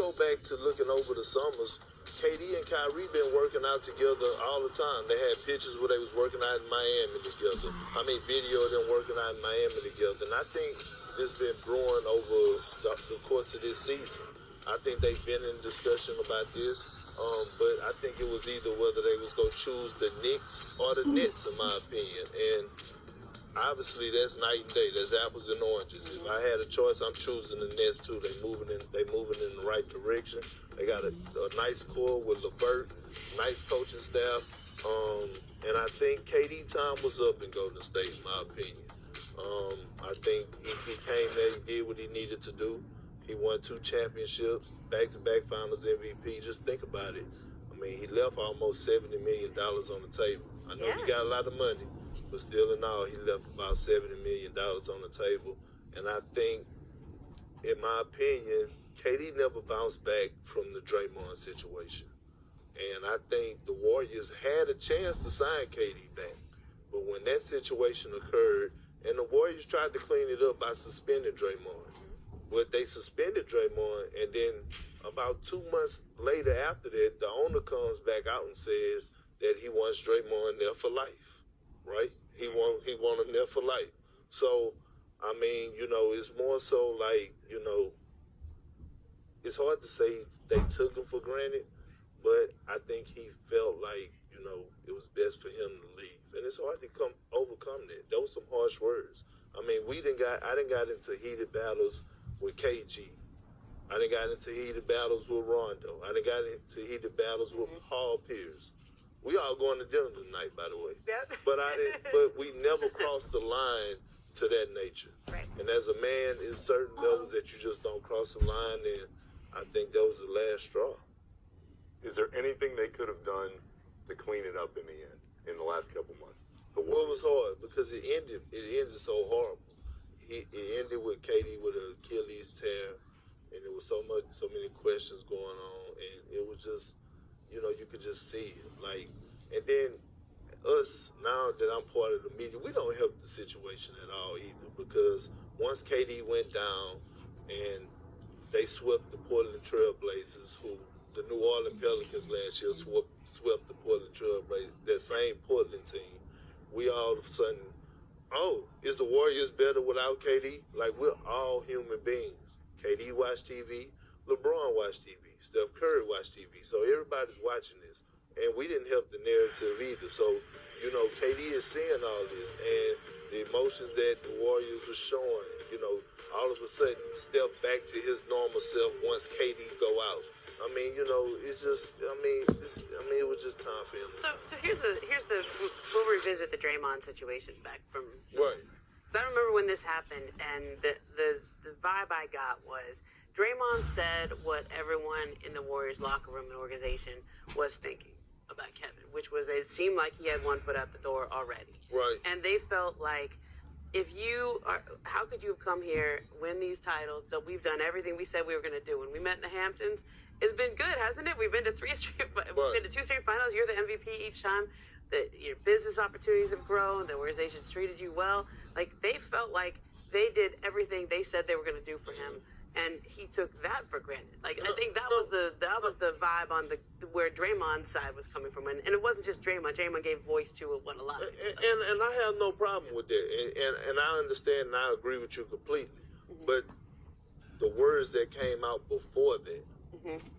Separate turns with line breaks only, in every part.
go back to looking over the summers, Kd and Kylie been working out together all the time. They had pictures where they was working out in Miami together. Video of them working out in Miami together. And I think it's been brewing over the course of this season. I think they've been in discussion about this. But I think it was either whether they was going to choose the Knicks or the Nets, in my opinion. And obviously, that's night and day. That's apples and oranges. If I had a choice, I'm choosing the Nets too. They moving in the right direction. They got a nice core with LeVert, nice coaching staff. And I think KD time was up in Golden State, in my opinion. I think he came there, he did what he needed to do. He won 2 championships, back-to-back Finals MVP. Just think about it. I mean, he left almost $70 million on the table. I know he got a lot of money, but still in all, he left about $70 million on the table. And I think, in my opinion, KD never bounced back from the Draymond situation. And I think the Warriors had a chance to sign KD back. But when that situation occurred, and the Warriors tried to clean it up by suspending Draymond. But they suspended Draymond, and then about 2 months later after that, the owner comes back out and says that he wants Draymond there for life, right? He want him there for life. So, I mean, it's more so like, it's hard to say they took him for granted, but I think he felt like, it was best for him to leave. And it's hard to overcome that. Those some harsh words. I mean, I done got into heated battles with KG. I done got into heated battles with Rondo. I done got into heated battles with Paul Pierce. We all going to dinner tonight, by the way. Yep. But we never crossed the line to that nature.
Right.
And as a man, it's certain levels that you just don't cross the line, and I think that was the last straw.
Is there anything they could have done to clean it up in the end, in the last couple months?
Well, it was hard because it ended so horrible. It ended with KD with an Achilles tear, and there was so many questions going on, and it was just, you could just see it. Like, and then us, now that I'm part of the media, we don't help the situation at all either, because once KD went down and they swept the Portland Trail Blazers, who the New Orleans Pelicans last year swept the Portland Trail Blazers, that same Portland team, we all of a sudden, is the Warriors better without KD? Like, we're all human beings. KD watch TV, LeBron watch TV, Steph Curry watch TV. So everybody's watching this. And we didn't help the narrative either. So, KD is seeing all this. And the emotions that the Warriors were showing, all of a sudden step back to his normal self once KD go out. I mean, it's just, it was just time for him.
So here's the, we'll revisit the Draymond situation back from.
Right.
I remember when this happened, and the vibe I got was Draymond said what everyone in the Warriors locker room and organization was thinking about Kevin, which was it seemed like he had one foot out the door already.
Right.
And they felt like, how could you have come here, win these titles, that we've done everything we said we were going to do. When we met in the Hamptons, it's been good, hasn't it? We've been to 2 straight finals. You're the MVP each time. Your business opportunities have grown. The organization's treated you well. Like, they felt like they did everything they said they were going to do for him, and he took that for granted. Like, I think that was the vibe on where Draymond's side was coming from, and it wasn't just Draymond. Draymond gave voice to what a lot of people.
And I have no problem with that, and I understand and I agree with you completely. Mm-hmm. But the words that came out before that,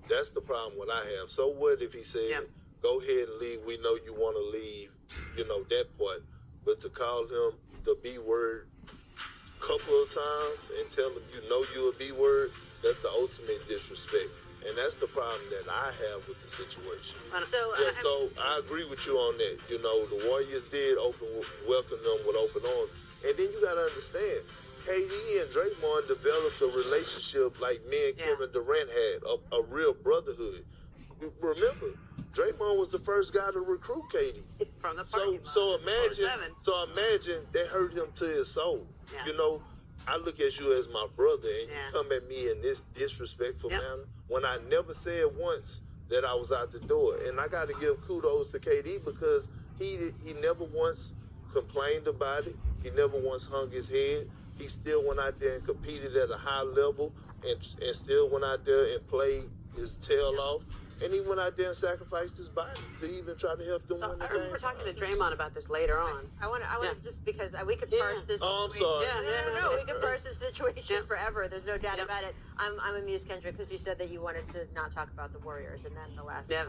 that's the problem what I have. So what if he said, go ahead and leave, we know you want to leave, that part. But to call him the B word a couple of times and tell him you're a B word, that's the ultimate disrespect. And that's the problem that I have with the situation. So I agree with you on that. The Warriors did welcome them with open arms. And then you got to understand, KD and Draymond developed a relationship like me and Kevin Durant had, a real brotherhood. Remember, Draymond was the first guy to recruit KD.
From the parking
lot. So imagine that hurt him to his soul. Yeah. I look at you as my brother, and you come at me in this disrespectful manner when I never said once that I was out the door. And I got to give kudos to KD because he never once complained about it. He never once hung his head. He still went out there and competed at a high level and still went out there and played his tail off, and he went out there and sacrificed his body to even try to help them
So
win the
I
game.
remember talking to Draymond about this later on.
I want to just because we could parse this.
Oh, I'm sorry.
No. We could parse this situation forever. There's no doubt about it. I'm amused, Kendrick, because you said that you wanted to not talk about the Warriors, and then the last.
Yeah.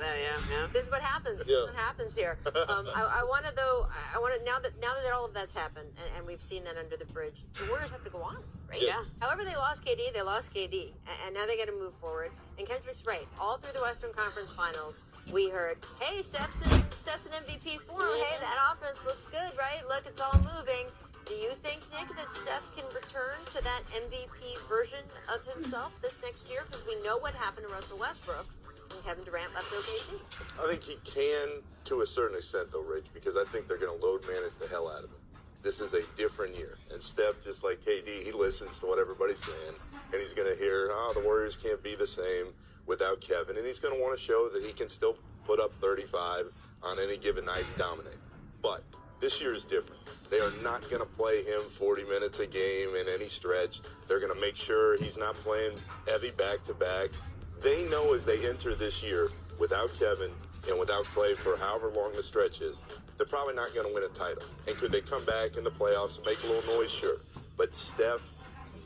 This is what happens. This is what happens here. I want to now that all of that's happened, and we've seen that under the bridge, the Warriors have to go on, right?
Yeah.
However, they lost KD, and now they got to move forward. And Kendrick's right. All through the Western Conference Finals, we heard, "Hey, Steph's in MVP form. Hey, that offense looks good, right? Look, it's all moving." Do you think, Nick, that Steph can return to that MVP version of himself this next year? Because we know what happened to Russell Westbrook when Kevin Durant left OKC.
I think he can to a certain extent, though, Rich, because I think they're going to load manage the hell out of him. This is a different year. And Steph, just like KD, he listens to what everybody's saying, and he's going to hear, the Warriors can't be the same without Kevin, and he's going to want to show that he can still put up 35 on any given night and dominate. But this year is different. They are not going to play him 40 minutes a game in any stretch. They're going to make sure he's not playing heavy back-to-backs. They know as they enter this year without Kevin and without Clay for however long the stretch is, they're probably not going to win a title. And could they come back in the playoffs and make a little noise? Sure. But Steph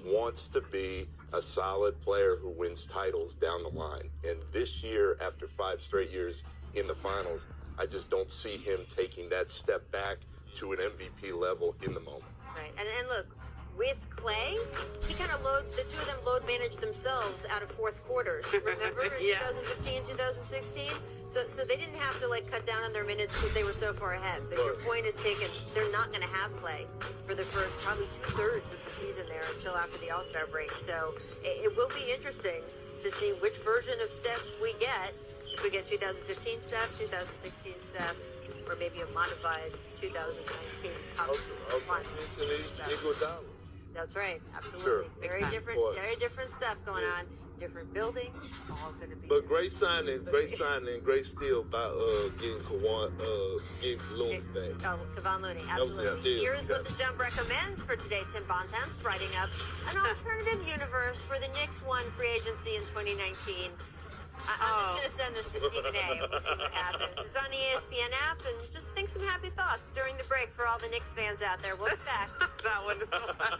wants to be a solid player who wins titles down the line. And this year, after 5 straight years in the finals, I just don't see him taking that step back to an MVP level in the moment.
Right. And look, with Clay, he kind of the two of them load managed themselves out of fourth quarters. Remember in 2015, 2016? So they didn't have to cut down on their minutes because they were so far ahead. But your point is taken. They're not going to have Clay for the first probably 2/3 of the season there until after the All-Star break. So it will be interesting to see which version of Steph we get. If we get 2015 Steph, 2016 Steph, or maybe a modified 2019
Iguodala.
That's right, absolutely.
Sure.
Very different stuff going on. Different building, all going to be.
But great signing, great steal by getting Looney back.
Oh, Kevon Looney,
That was a
absolutely.
steal.
Here's what the Jump recommends for today. Tim Bontemps writing up an alternative universe for the Knicks won free agency in 2019. I'm just going to send this to Stephen A. and we'll see what happens. It's on the ESPN app, and just think some happy thoughts during the break for all the Knicks fans out there. We'll be back.
That one is so fun.